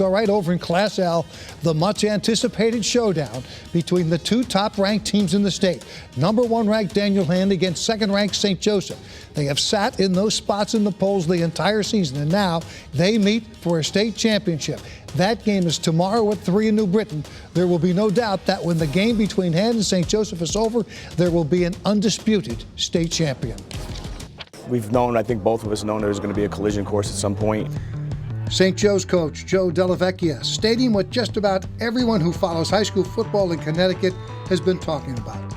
All right, over in Class L, the much anticipated showdown between the two top-ranked teams in the state. Number 1 ranked Daniel Hand against second-ranked St. Joseph. They have sat in those spots in the polls the entire season, and now they meet for a state championship. That game is tomorrow at 3 in New Britain. There will be no doubt that when the game between Hand and St. Joseph is over, there will be an undisputed state champion. We've known, I think both of us known there was going to be a collision course at some point. St. Joe's coach Joe Dellavecchia stating what just about everyone who follows high school football in Connecticut has been talking about.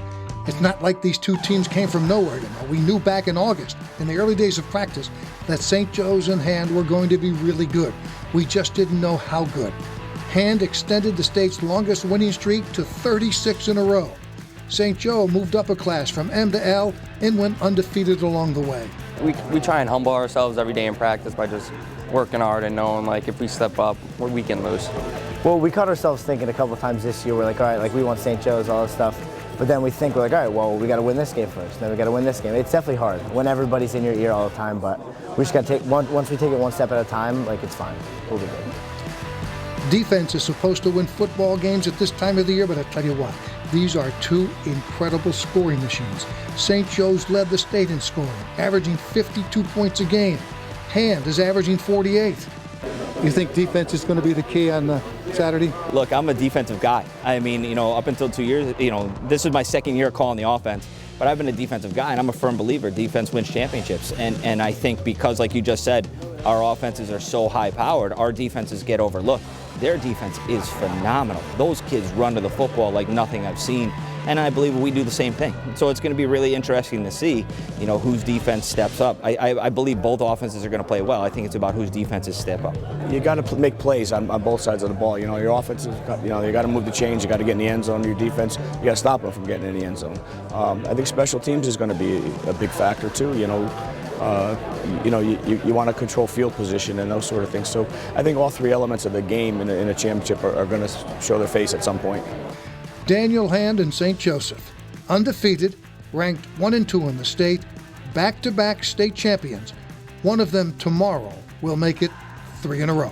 It's not like these two teams came from nowhere. We knew back in August, in the early days of practice, that St. Joe's and Hand were going to be really good. We just didn't know how good. Hand extended the state's longest winning streak to 36 in a row. St. Joe moved up a class from M to L and went undefeated along the way. We try and humble ourselves every day in practice by just working hard and knowing, like, if we step up, we can lose. Well, we caught ourselves thinking a couple of times this year, we're like, all right, like, we want St. Joe's, all this stuff. But then we think, we're like, all right, well, we got to win this game first. Then we got to win this game. It's definitely hard when everybody's in your ear all the time, but we just got to take, once we take it one step at a time, like, it's fine. We'll be good. Defense is supposed to win football games at this time of the year, but I tell you what, these are two incredible scoring machines. St. Joe's led the state in scoring, averaging 52 points a game. Hand is averaging 48. You think defense is going to be the key on Saturday? Look, I'm a defensive guy. I mean, up until 2 years, this is my second year calling the offense, but I've been a defensive guy, and I'm a firm believer defense wins championships. And I think because, like you just said, our offenses are so high-powered, our defenses get overlooked. Their defense is phenomenal. Those kids run to the football like nothing I've seen, and I believe we do the same thing. So it's going to be really interesting to see, whose defense steps up. I believe both offenses are going to play well. I think it's about whose defenses step up. You got to make plays on both sides of the ball. Your offense, you got to move the chains. You got to get in the end zone. Your defense, you got to stop them from getting in the end zone. I think special teams is going to be a big factor too. You want to control field position and those sort of things. So I think all three elements of the game in a championship are going to show their face at some point. Daniel Hand and St. Joseph, undefeated, ranked 1 and 2 in the state, back-to-back state champions. One of them tomorrow will make it 3 in a row.